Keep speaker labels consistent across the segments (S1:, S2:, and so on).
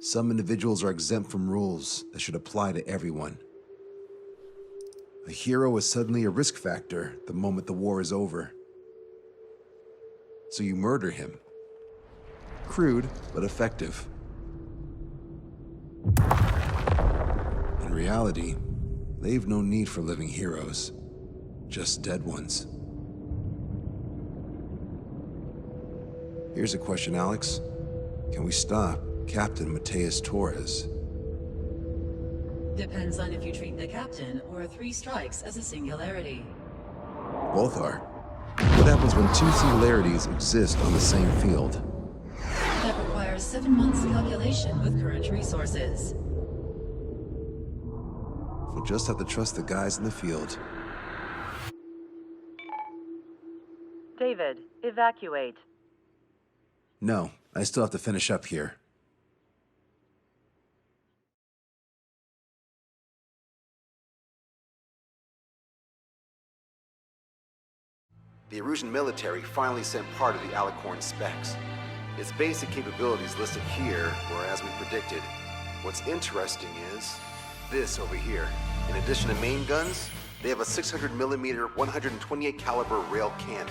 S1: Some individuals are exempt from rules that should apply to everyone. A hero is suddenly a risk factor the moment the war is over. So you murder him. Crude, but effective. In reality, they've no need for living heroes, just dead ones. Here's a question, Alex. Can we stop Captain Mateus Torres?
S2: Depends on if you treat the captain or 3 strikes as a singularity.
S1: Both are. What happens when 2 singularities exist on the same field?
S2: That requires 7 months calculation with current resources.
S1: We'll just have to trust the guys in the field.
S3: David, evacuate.
S1: No, I still have to finish up here. The Erusian military finally sent part of the Alicorn specs. Its basic capabilities listed here were as we predicted. What's interesting is this over here. In addition to main guns, they have a 600mm 128 caliber rail cannon.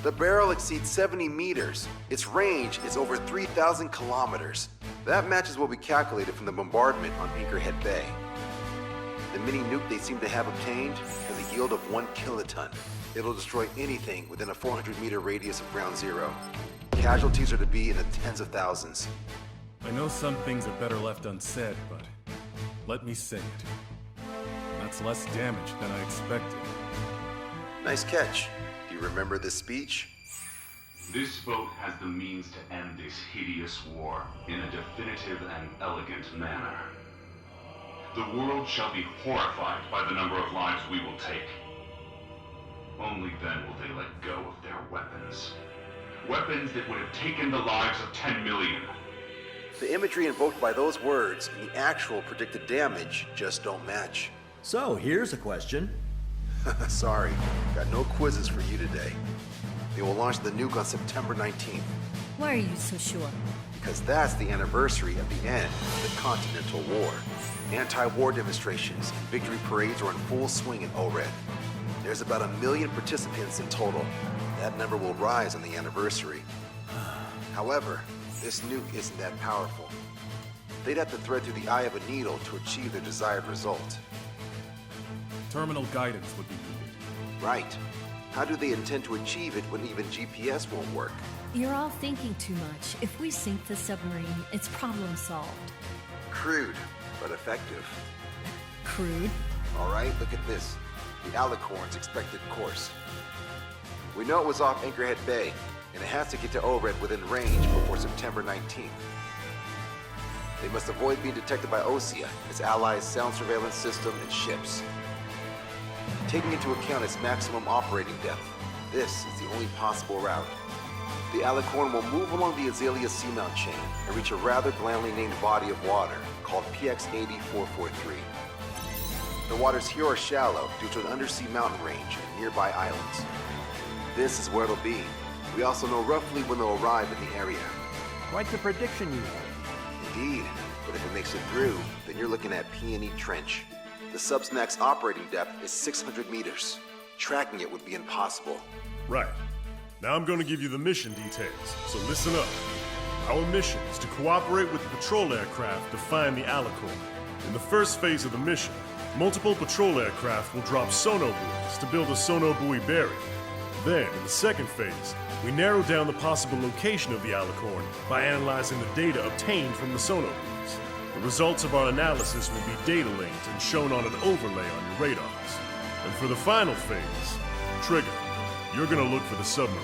S1: The barrel exceeds 70 meters. Its range is over 3,000 kilometers. That matches what we calculated from the bombardment on Anchorhead Bay. The mini nuke they seem to have obtained has a yield of 1 kiloton. It'll destroy anything within a 400-meter radius of ground zero. Casualties are to be in the tens of thousands.
S4: I know some things are better left unsaid, but let me say it. That's less damage than I expected.
S1: Nice catch. Do you remember this speech?
S5: This vote has the means to end this hideous war in a definitive and elegant manner. The world shall be horrified by the number of lives we will take. Only then will they let go of their weapons. Weapons that would have taken the lives of 10 million.
S1: The imagery invoked by those words and the actual predicted damage just don't match.
S6: So, here's a question.
S1: Sorry, got no quizzes for you today. They will launch the nuke on September 19th.
S7: Why are you so sure?
S1: Because that's the anniversary of the end of the Continental War. Anti-war demonstrations and victory parades are in full swing in ORED. There's about 1 million participants in total. That number will rise on the anniversary. However, this nuke isn't that powerful. They'd have to thread through the eye of a needle to achieve their desired result.
S4: Terminal guidance would be needed.
S1: Right. How do they intend to achieve it when even GPS won't work?
S7: You're all thinking too much. If we sink the submarine, it's problem solved.
S1: Crude, but effective.
S7: Crude?
S1: All right, look at this. The Alicorn's expected course. We know it was off Anchorhead Bay, and it has to get to ORED within range before September 19th. They must avoid being detected by OSEA, its allies' sound surveillance system, and ships. Taking into account its maximum operating depth, this is the only possible route. The Alicorn will move along the Azalea seamount chain and reach a rather blandly named body of water called PX-80443. The waters here are shallow due to an undersea mountain range and nearby islands. This is where it'll be. We also know roughly when they'll arrive in the area.
S6: Quite the prediction you have.
S1: Indeed, but if it makes it through, then you're looking at P&E Trench. The Subsnac's operating depth is 600 meters. Tracking it would be impossible.
S4: Right. Now I'm going to give you the mission details, so listen up. Our mission is to cooperate with the patrol aircraft to find the Alicorn. In the first phase of the mission, multiple patrol aircraft will drop sonobuoys to build a sonobuoy barrier. Then, in the second phase, we narrow down the possible location of the Alicorn by analyzing the data obtained from the sonobuoys. The results of our analysis will be data linked and shown on an overlay on your radars. And for the final phase, Trigger, you're gonna look for the submarine.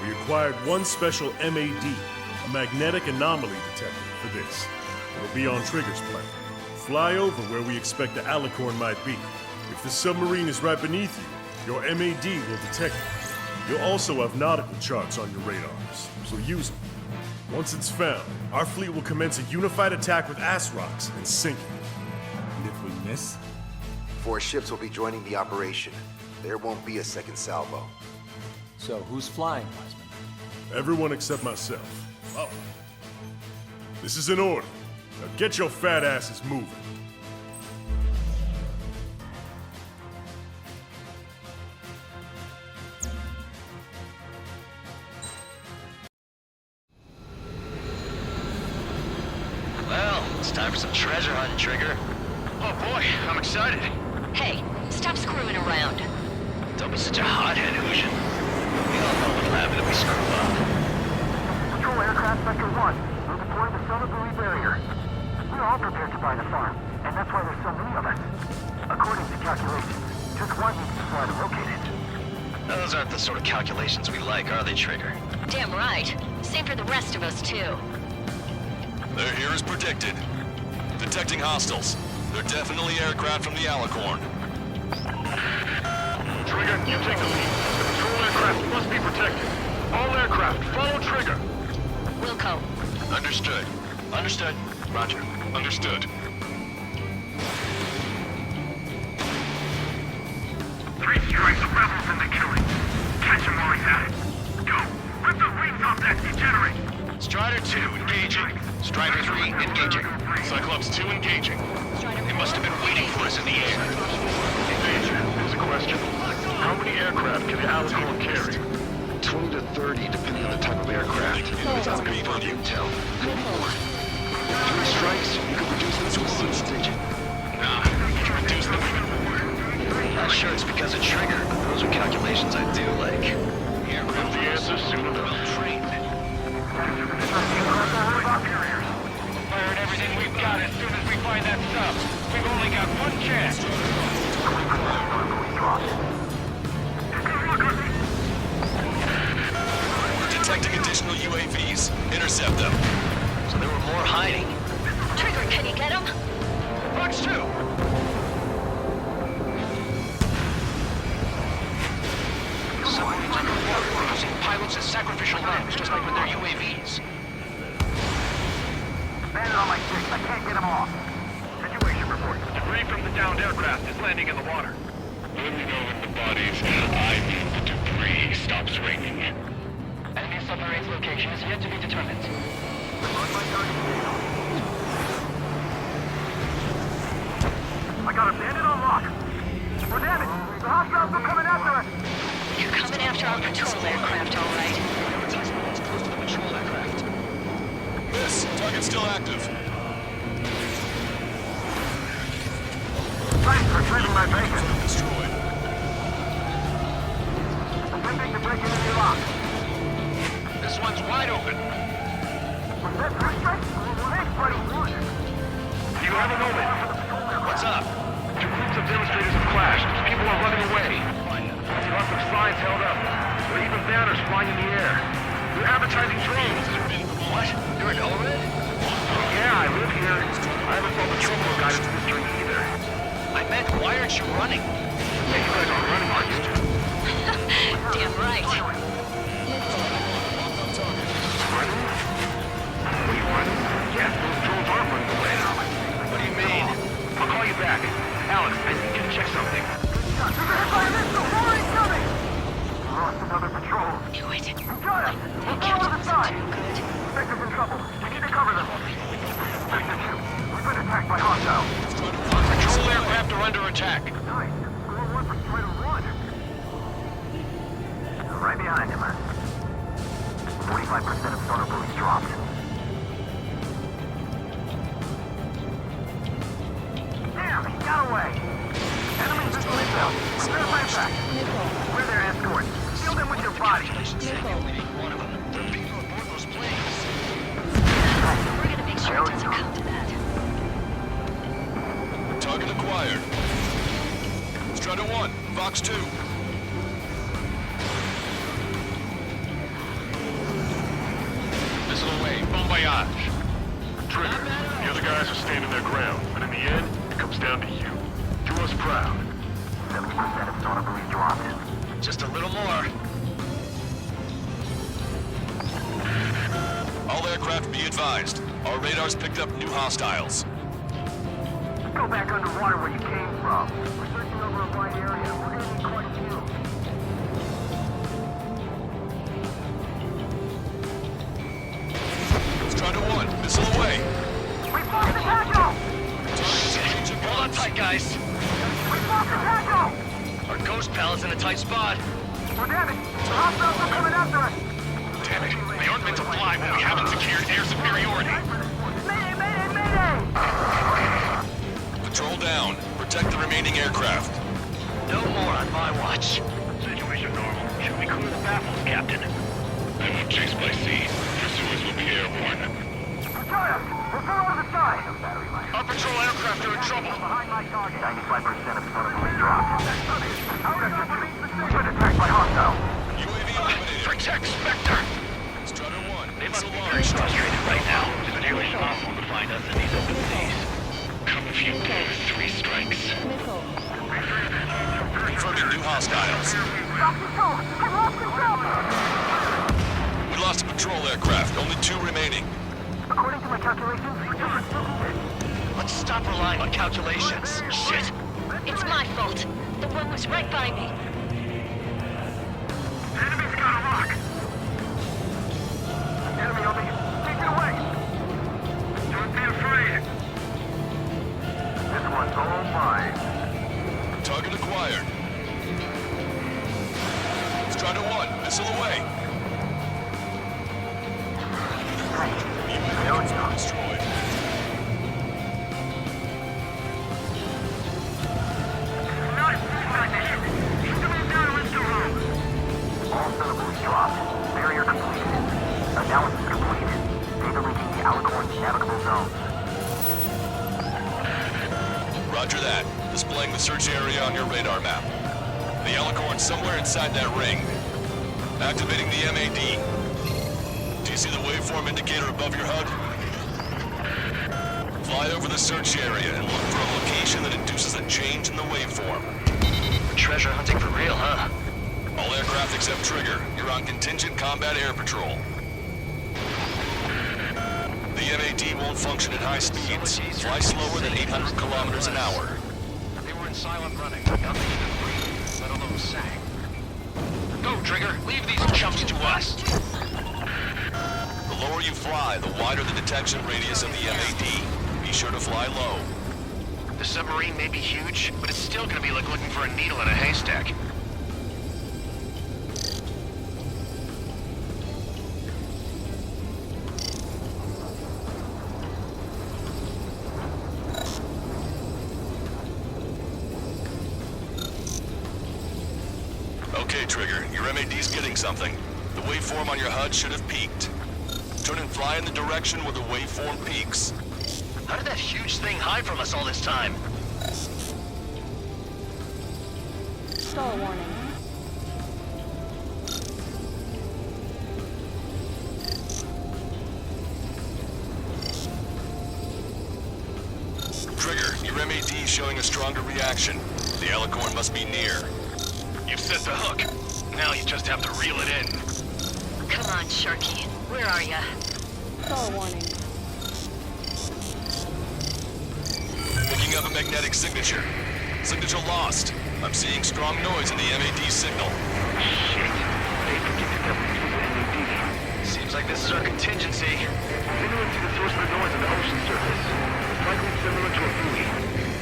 S4: We acquired one special MAD, a magnetic anomaly detector, for this. It'll be on Trigger's plane. Fly over where we expect the Alicorn might be. If the submarine is right beneath you, your MAD will detect it. You'll also have nautical charts on your radars, so use them. Once it's found, our fleet will commence a unified attack with ass rocks and sink it. And if we miss?
S1: 4 ships will be joining the operation. There won't be a second salvo.
S6: So, who's flying, Wiseman?
S4: Everyone except myself. Oh. This is an order. Now get your fat asses moving.
S8: Well, it's time for some treasure hunting, Trigger. Oh boy, I'm excited.
S7: Hey, stop screwing around.
S8: Don't be such a hothead, Ocean. We all know what'll happen if we screw up.
S9: Patrol aircraft Sector 1. We're deploying the submarine barrier. We're all prepared to buy the farm, and that's why there's so many of us. According to calculations, just one needs to fly to locate it.
S8: Those aren't the sort of calculations we like, are they, Trigger?
S7: Damn right. Same for the rest of us, too.
S10: They're here as predicted. Detecting hostiles. They're definitely aircraft from the Alicorn.
S5: Trigger, you take the lead. The patrol aircraft must be protected. All aircraft, follow Trigger.
S7: Wilco.
S10: Understood.
S8: Understood. Roger.
S10: Understood.
S5: Three strikes, rebels in the killing. Catch him while he's at it. Go. Rip the wings off that degenerate.
S8: Strider 2, engaging. Strider 3, engaging.
S5: Cyclops 2 engaging.
S8: They must have been waiting for us in the air.
S5: Major, here's a question. How many aircraft can the Alicorn carry?
S1: 20 to 30, depending on the type of aircraft. It's unconfirmed intel. Maybe more. 3 strikes, you can reduce them to a single digit.
S8: Nah, you can reduce them even more. Not sure it's because of Trigger. Those are calculations I do like.
S5: Aircraft the answer soon enough.
S8: Trained.
S9: Firing everything we've got as soon as we find that sub. We've only got one chance.
S10: We're detecting additional UAVs. Intercept them.
S8: So there were more hiding.
S7: Trigger, can you get him?
S8: Fox 2! Submarines underwater, using pilots as sacrificial lambs, just like with their UAVs.
S9: Bandit on my stick. I can't get him off. Situation report.
S5: Debris from the downed aircraft is landing in the water.
S11: Let me know when the bodies, I mean the debris, stops raining.
S9: Enemy submarine's location is yet to be determined. I got a bandit on lock. Well, damn it! The hostiles are coming after us!
S7: You're coming after our patrol aircraft, all right.
S8: Close to the patrol aircraft.
S10: Miss, target's still active.
S9: Thanks for trading my bacon.
S10: Destroyed.
S9: Attempting to break into the lock.
S8: This one's wide open.
S9: Was that 3 strikes? Thanks, buddy.
S5: You have a moment.
S8: What's up?
S5: 2 groups of demonstrators have clashed. People are running away. Lots of signs held up. There are even banners flying in the air. They're advertising drones.
S8: What? You're an ORED?
S5: Yeah, I live here. I haven't found the trouble guide into this journey either.
S8: I meant, why aren't you running?
S5: Hey, you guys aren't running, are you?
S7: Damn right.
S5: Running? What are you running? Yes, those drones are running away.
S8: What do you mean?
S5: I'll call you back. Alex, I need you to check something.
S9: You're hit by a missile! More incoming! Lost another patrol.
S7: Knew it.
S9: You got him! We're going to the side! Sector's in trouble. We need to cover them. Sector 2, we've been attacked by hostiles.
S8: Patrol aircraft are under attack.
S9: Nice. We're on one for try to run. Right behind him. 45% of sonar buoys dropped. Damn, he got away! Enemy missile inbound. Prepare my back. We're their escort. Shield them with your body.
S8: One of them. They're people aboard those planes.
S7: We're gonna make sure it doesn't come to that.
S10: Target acquired. Strider 1, Fox 2.
S5: Missile away. Bon voyage. Trigger, the other guys are standing their ground, but in the end, it comes down to you. Do us proud.
S9: 70% of sonar buoys dropped.
S8: Just a little more.
S10: All aircraft be advised. Our radars picked up new hostiles.
S9: Go back underwater where you came from. We're searching over a wide area. We're gonna need quite a few.
S10: Strider 1, missile away.
S9: We fired
S8: guys.
S9: We've lost the Tango!
S8: Our ghost pal is in a tight spot.
S9: Well, damn it! The hostiles are coming after us!
S11: Damn it. They aren't meant to fly when we haven't secured air superiority.
S9: Mayday, mayday, mayday!
S10: Patrol down. Protect the remaining aircraft.
S8: No more on my watch.
S11: Situation normal. Should we clear the baffles, Captain? I won't chase by sea. Pursuers will be airborne.
S9: Join us! We'll pull over the side!
S11: Our patrol aircraft are in trouble.
S9: Behind my target. 95% of sonar dropped. We've been attacked by hostiles.
S10: UAV eliminated.
S11: Protect Spectre!
S10: Strutter 1.
S8: They must be
S10: missile
S8: very
S10: launched.
S8: frustrated right now. It's nearly impossible to find us in these open seas.
S11: Curfew goes 3 strikes.
S10: Confirming new hostiles.
S9: Lost control! I've lost control!
S10: We lost a patrol aircraft. Only 2 remaining.
S9: According to my calculations,
S8: Let's stop relying on calculations. Shit.
S7: It's my fault. The one was right by me.
S9: enemy's got a rock! Enemy on me! Take it away! Don't be afraid! This one's all mine.
S10: Target acquired. Strutter 1. Missile away. UAV destroyed.
S9: All syllables dropped. Barrier completed. Analysis complete. Data linking the Alicorn's navigable zones.
S10: Roger that. Displaying the search area on your radar map. The Alicorn's somewhere inside that ring. Activating the MAD. Do you see the waveform indicator above your HUD? Fly over the search area and look for a location that induces a change in the waveform.
S8: Treasure hunting for real, huh?
S10: All aircraft except Trigger, you're on contingent combat air patrol. The MAD won't function at high speeds. Fly slower than 800 kilometers an hour.
S8: They were in silent running. Nothing even breathed, let alone sang. Go, Trigger. Leave these chumps to us.
S10: The lower you fly, the wider the detection radius of the MAD. Be sure to fly low.
S8: The submarine may be huge, but it's still gonna be like looking for a needle in a haystack.
S10: Okay, Trigger, your MAD's getting something. The waveform on your HUD should have peaked. Turn and fly in the direction where the waveform peaks.
S8: How did that huge thing hide from us all this time?
S7: Stall warning.
S10: Trigger, your MAD's showing a stronger reaction. The Alicorn must be near.
S11: You've set the hook. Now you just have to reel it in.
S7: Come on, Sharky. Where are ya? Stall warning.
S10: Picking up a magnetic signature. Signature lost. I'm seeing strong noise in the MAD signal.
S8: Seems like this is our contingency.
S9: They didn't see the source of the noise on the ocean surface. Likely similar to a buoy.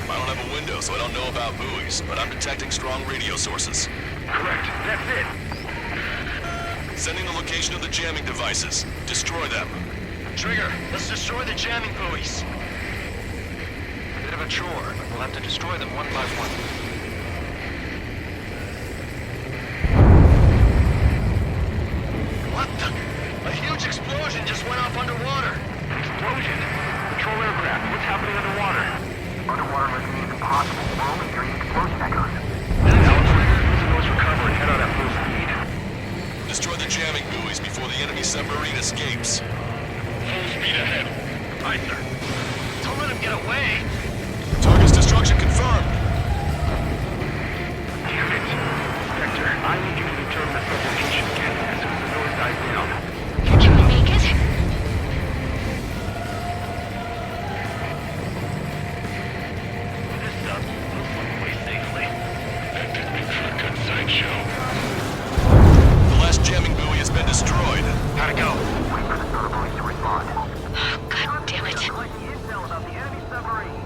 S10: I don't have a window, so I don't know about buoys, but I'm detecting strong radio sources.
S9: Correct. That's it.
S10: Sending the location of the jamming devices. Destroy them.
S8: Trigger, let's destroy the jamming buoys. Bit of a chore, but we'll have to destroy them one by one. What the? A huge explosion just went off underwater.
S9: Explosion? Patrol aircraft. What's happening underwater? Underwater rescue is impossible. We're only hearing explosion echoes. Use the noise recover and head out at full speed.
S10: Destroy the jamming buoys before the enemy submarine escapes.
S11: Full speed ahead. Aye, sir.
S8: Don't let him get away.
S10: Target's destruction confirmed.
S9: Damn it. Spectre, I need you to determine the sublocation again as soon as the noise dies down.
S7: Can you make it?
S11: This stuff will slip away safely. That did make for a good sideshow.
S10: The last jamming buoy has been destroyed.
S8: How'd it go?
S9: Wait for the sonar buoys to respond.
S7: Oh, God damn it.
S9: Collecting intel about the enemy submarine.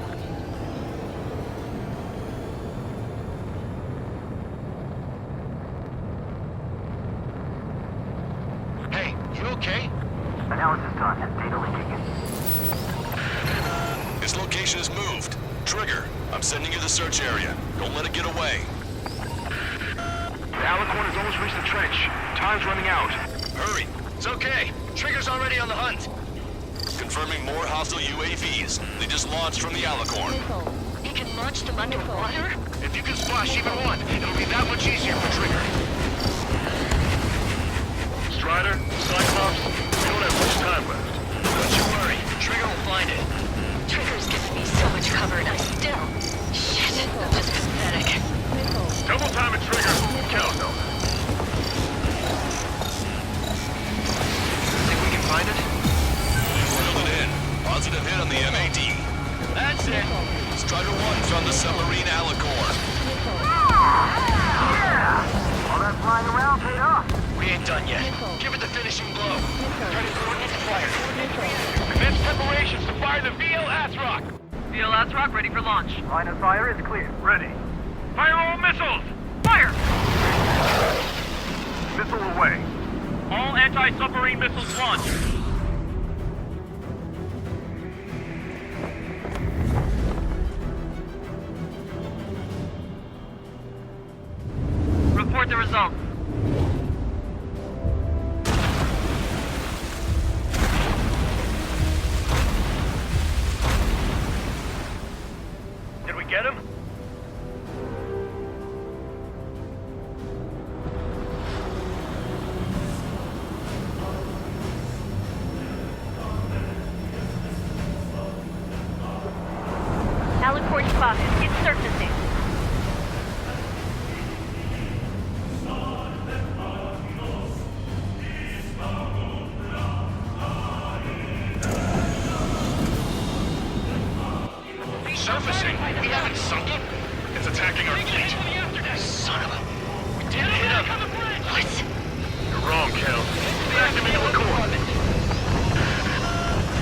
S9: Analysis done. Data leaking.
S10: Its location is moved. Trigger, I'm sending you the search area. Don't let it get away.
S11: The Alicorn has almost reached the trench. Time's running out.
S8: Hurry. It's okay. Trigger's already on the hunt.
S10: Confirming more hostile UAVs. They just launched from the Alicorn.
S7: He can launch them underwater?
S11: If you can splash even one, it'll be that much easier for Trigger. Strider, Cyclops, we don't have much time left.
S8: Don't you worry. Trigger will find it.
S7: Trigger's given me so much cover and I still... Shit, I'm just pathetic.
S11: Double time it, Trigger. Count though.
S8: Think we can find it?
S10: Drilled it in. Positive hit on the MAD.
S8: That's it.
S10: Strider 1 found the submarine Alicorn.
S9: Yeah! All that flying around paid off.
S8: We ain't done yet. Give it the finishing blow. Ready coordinates fired.
S11: Commence preparations to fire the VLS rock.
S3: VLS rock ready for launch.
S9: Line of fire is clear.
S11: Ready. Fire all missiles.
S3: Fire!
S11: Missile away.
S3: All anti-submarine missiles launched. Report the results.
S11: Did we get him?
S7: Alicorn spotted. It's surfacing.
S11: Surfacing? We haven't sunk it. It's attacking our fleet. Son of a... We didn't hit him.
S7: What?
S11: You're wrong, Cal. Back him into a core.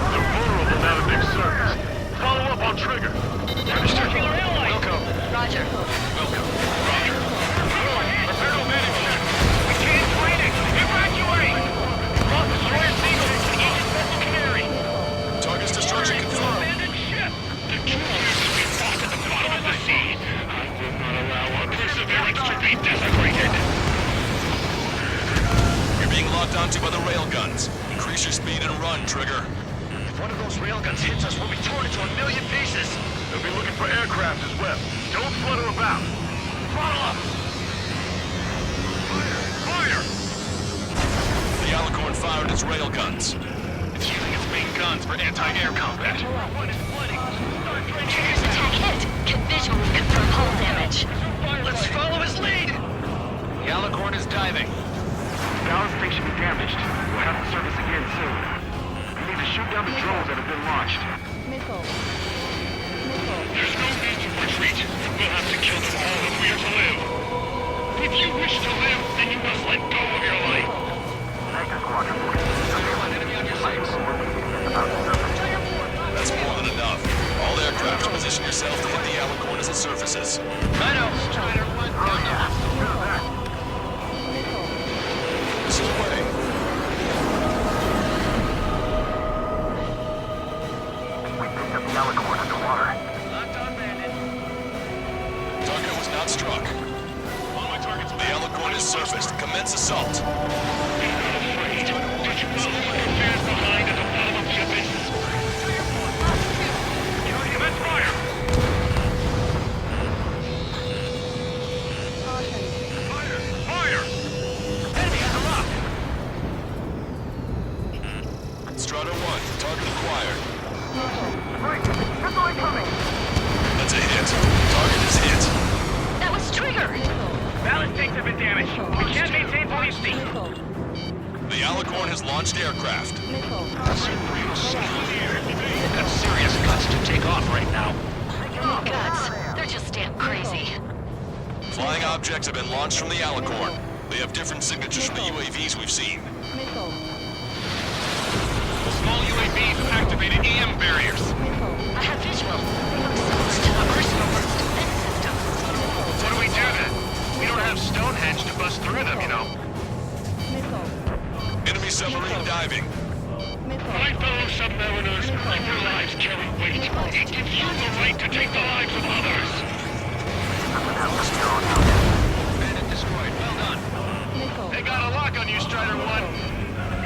S11: They're vulnerable now to big surface. Follow up on Trigger.
S8: Understood. Welcome.
S7: Roger.
S8: Welcome. Roger.
S11: Prepare to manage ship. We can't train it. Evacuate! Lost destroyer Seagull and Aegis Vessel Canary.
S10: Target's destruction confirmed.
S11: Abandoned ship. The two years we fought at the bottom of the sea. I will not allow our perseverance to be desecrated.
S10: You're being locked onto by the railguns. Increase your speed and run, Trigger.
S8: If one of those railguns hits us, we'll be torn into a million pieces.
S11: They'll be looking for aircraft as well. Don't flutter about. Throttle up! Fire!
S10: The Alicorn fired its railguns.
S11: It's using its main guns for anti-air combat.
S7: Trigger's attack hit. Can visually confirm hull damage.
S8: Let's follow his lead! The Alicorn is diving.
S9: Ballast tank should be damaged. We'll have to service again soon. We need to shoot down the drones that have been launched.
S11: There's no need to retreat. We'll have to kill them all if we are to live. If you wish to live, then you must let go of your life.
S9: Thank you, Squadron.
S8: Enemy on your legs.
S10: That's more than enough. All aircraft, position yourself to hit the Alicorn as it surfaces.
S8: I know. Strider 1 down there.
S10: This is away.
S9: We picked up the Alicorn underwater.
S10: Target was not struck.
S11: All my targets
S10: The Alicorn is surfaced. Commence assault.
S11: Did you know what stands behind at the bottom of ship is? Commence fire! Fire! Fire! Enemy on the rock!
S10: Strider 1, target acquired.
S9: Right! Missile incoming!
S10: That's a hit. Target is hit.
S7: That was Trigger.
S11: Ballast tanks have been damaged. We can't maintain police speed.
S10: The Alicorn has launched aircraft.
S8: Got serious guts to take off right now.
S7: Guts. They're just damn crazy.
S10: Flying objects have been launched from the Alicorn. They have different signatures from the UAVs we've seen.
S11: The small UAVs have activated EM barriers.
S7: I have visual. Exposed to the arsenal's defense system.
S11: What do we do then? We don't have Stonehenge to bust through them, you know.
S10: Enemy submarine diving.
S11: It gives you the right to take the lives of others.
S8: Bandit destroyed. Well done. They got a lock on you, Strider 1.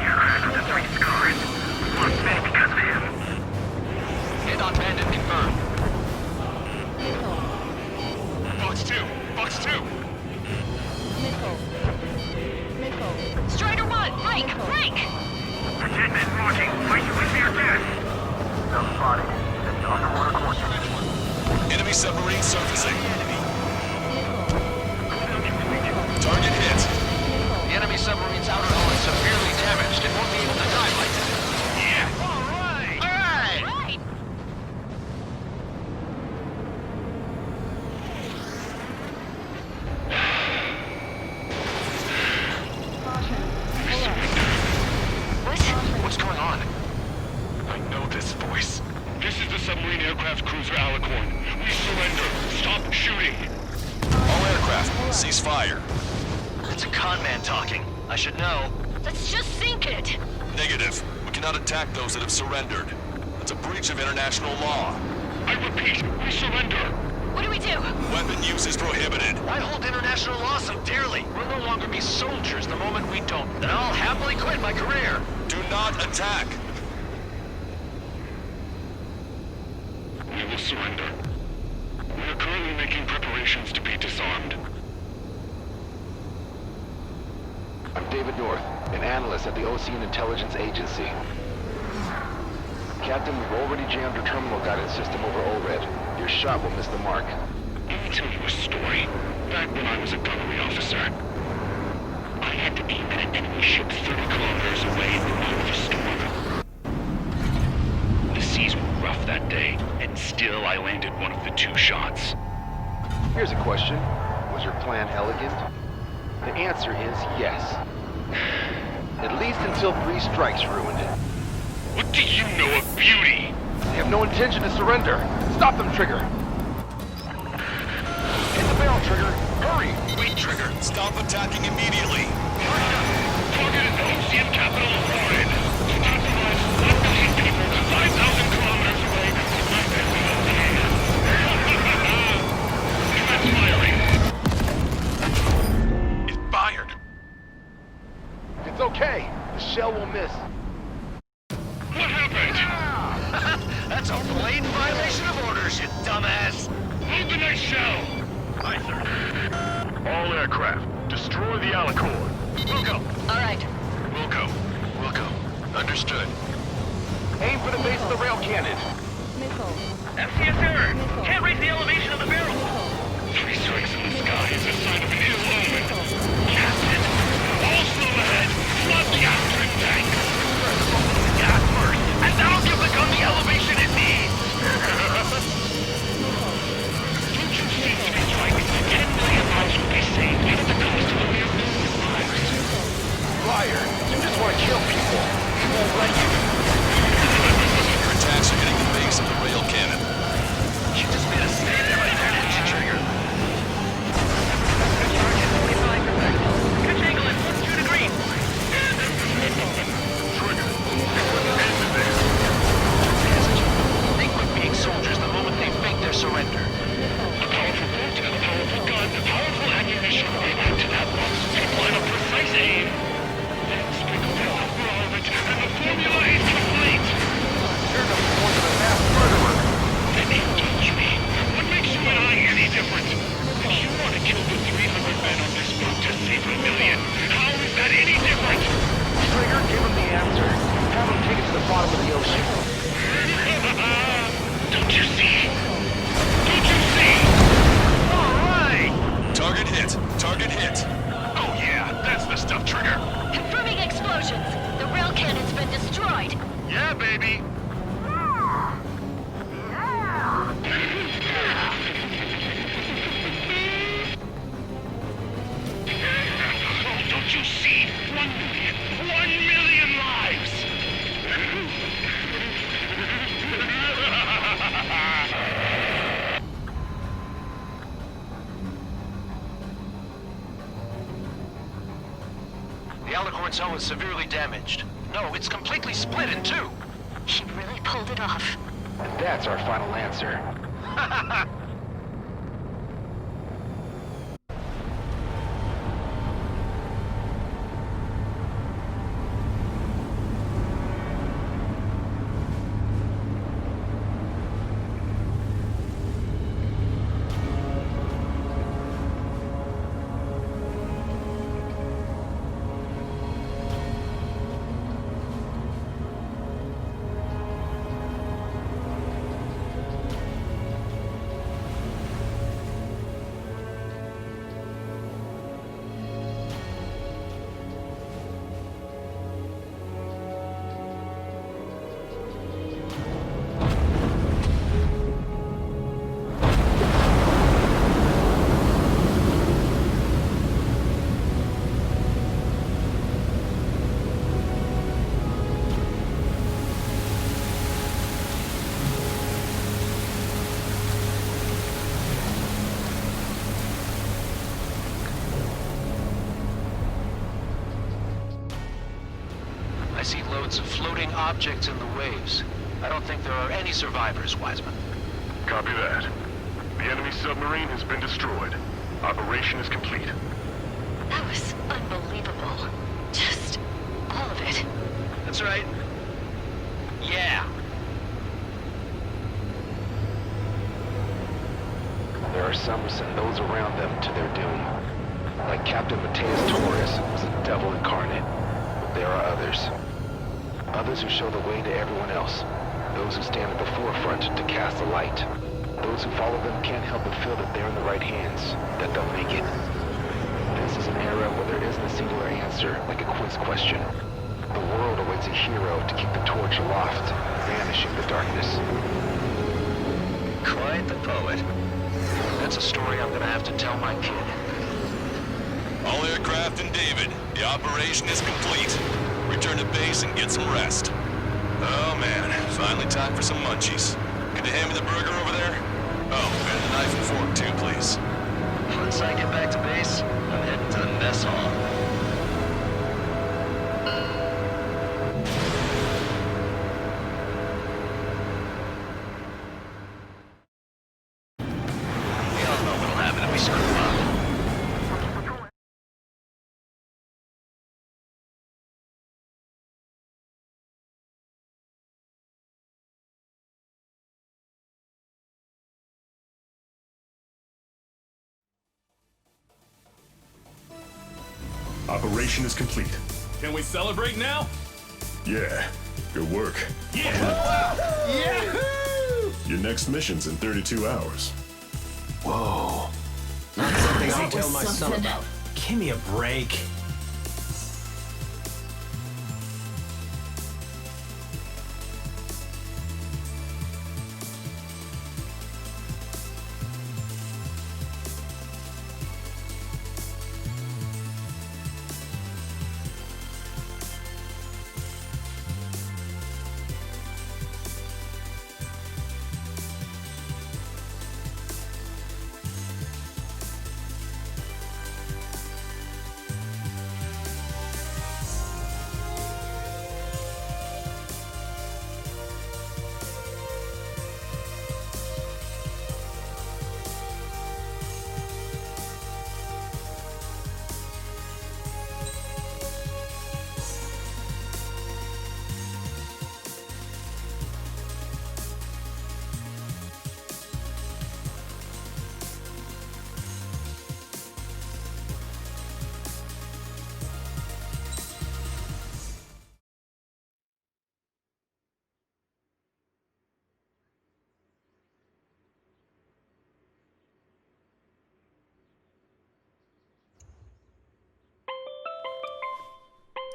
S9: Aircraft with the 3 scars. Lost many because of him.
S8: Hit on Bandit confirmed.
S11: Box 2. Box 2.
S7: Strider 1, break! Break!
S9: Fisherman launching. Place you with me or death. Self-spotted. Sending underwater coordinates.
S10: Enemy submarine surfacing. Target hit.
S8: The enemy submarine's outer hull is severely damaged. It won't be able to dive like this.
S11: Yeah.
S8: All right.
S7: Right!
S8: What? What's going on?
S11: I know this voice. This is the submarine aircraft cruiser Alicorn. We surrender. Stop shooting.
S10: All aircraft, cease fire.
S8: It's a con man talking. I should know.
S7: Let's just sink it!
S10: Negative. We cannot attack those that have surrendered. That's a breach of international law.
S11: I repeat, we surrender.
S7: What do we do?
S10: Weapon use is prohibited.
S8: I hold international law so dearly. We'll no longer be soldiers the moment we don't. Then I'll happily quit my career.
S10: Do not attack.
S11: We will surrender. We are currently making preparations to be disarmed.
S1: I'm David North, an analyst at the Ocean Intelligence Agency. Captain, we've already jammed your terminal guidance system over ORED. Your shot will miss the mark.
S11: Let me tell you a story. Back when I was a gunnery officer, I had to aim at an enemy ship 30 kilometers away in the middle of a storm. The seas were rough that day, and still I landed one of the 2 shots.
S1: Here's a question. Was your plan elegant? The answer is yes. At least until 3 strikes ruined it.
S11: What do you know of beauty?
S1: They have no intention to surrender. Stop them, Trigger! Hit the barrel, Trigger! Hurry!
S8: Wait, Trigger.
S10: Stop attacking immediately.
S11: Target is the ocean capital of Orin. Compromise 1 million people 5,000 kilometers away from my family of It's firing.
S8: It fired.
S1: It's okay. The shell will miss.
S11: What happened?
S8: That's a blatant violation of orders, you dumbass.
S11: Load the next shell.
S8: Aye, sir.
S11: All aircraft, destroy the Alicorn.
S8: We'll go.
S7: All right.
S8: We'll go. We'll go. Understood.
S1: Aim for the base of the rail cannon.
S3: FCS error. Can't raise the elevation of the barrel.
S11: 3 strikes in the sky is a sign of an ill omen. Captain, all slow ahead. Flood the aftern tank. Gas first, and that'll give the gun the elevation it needs. Don't you see, 3 strikes? 10 million lives will be saved at the cost of a mere million lives.
S1: Liar! You just want to kill people. We won't let you.
S10: Your attacks are hitting the base of the rail cannon.
S8: You just made a stand there right there, didn't you, Trigger?
S3: Pitch angle at 42 degrees.
S8: They quit being soldiers the moment they fake their surrender.
S11: A powerful boat and a powerful gun, powerful ammunition. Add to that box, supply a precise aim. Then sprinkle that over all of it, and the formula is complete.
S1: You're no more than a mass murderer.
S11: Then engage me. What makes you and I any different? If you want to kill the 300 men on this boat to save a million, how is that any different?
S1: Trigger, give him the answer. Have him take it to the bottom of the ocean.
S11: Don't you see? Don't you see?
S8: All right!
S10: Target hit. Target hit.
S11: Oh yeah, that's the stuff, Trigger.
S7: Confirming explosions. The rail cannon's been destroyed.
S11: Yeah, baby. Oh, don't you see? 1 million. 1 million lives!
S8: The Alicorn's hull is severely damaged. No, it's completely split in 2.
S7: He really pulled it off.
S9: And that's our final answer.
S8: I see loads of floating objects in the waves. I don't think there are any survivors, Wiseman.
S11: Copy that. The enemy submarine has been destroyed. Operation is complete.
S7: That was unbelievable. Just all of it.
S8: That's right. Yeah.
S9: There are some who send those around them to their doom. Like Captain Mateus Torres, who's a devil incarnate. There are others. Others who show the way to everyone else. Those who stand at the forefront to cast the light. Those who follow them can't help but feel that they're in the right hands, that they'll make it. This is an era where there isn't a singular answer, like a quiz question. The world awaits a hero to keep the torch aloft, vanishing the darkness.
S8: Quite the poet. That's a story I'm gonna have to tell my kid.
S10: All aircraft in David, the operation is complete. Return to base and get some rest. Oh man, finally time for some munchies. Could you hand me the burger over there? Oh, and a knife and fork too, please.
S8: Once I get back to base, I'm heading to the mess hall. We all know what'll happen if we screw up.
S4: Operation is complete.
S3: Can we celebrate now?
S4: Yeah, good work.
S3: Yeah! Yahoo!
S4: Your next mission's in 32 hours.
S6: Whoa. Not something I'll
S2: That was
S6: tell my son
S2: something.
S6: about. Give me a break.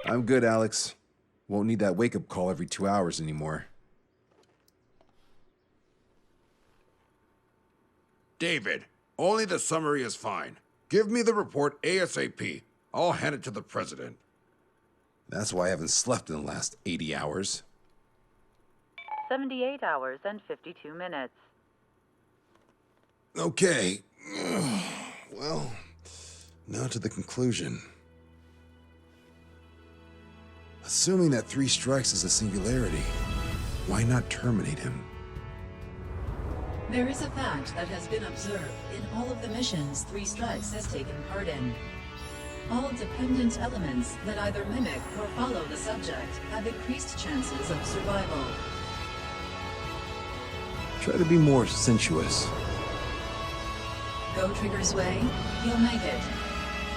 S1: I'm good, Alex. Won't need that wake-up call every 2 hours anymore.
S12: David, only the summary is fine. Give me the report ASAP. I'll hand it to the president.
S1: That's why I haven't slept in the last 80 hours.
S13: 78 hours and 52 minutes.
S1: Okay. Well, now to the conclusion. Assuming that 3 strikes is a singularity, why not terminate him?
S2: There is a fact that has been observed in all of the missions 3 Strikes has taken part in. All dependent elements that either mimic or follow the subject have increased chances of survival.
S6: Try to be more sensuous.
S2: Go Trigger's way, you'll make it.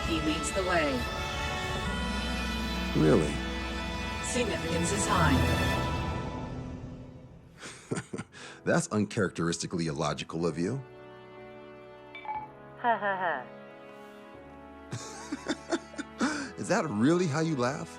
S2: He leads the way.
S6: Really?
S2: Significance is high.
S1: That's uncharacteristically illogical of you.
S13: Ha ha ha.
S1: Is that really how you laugh?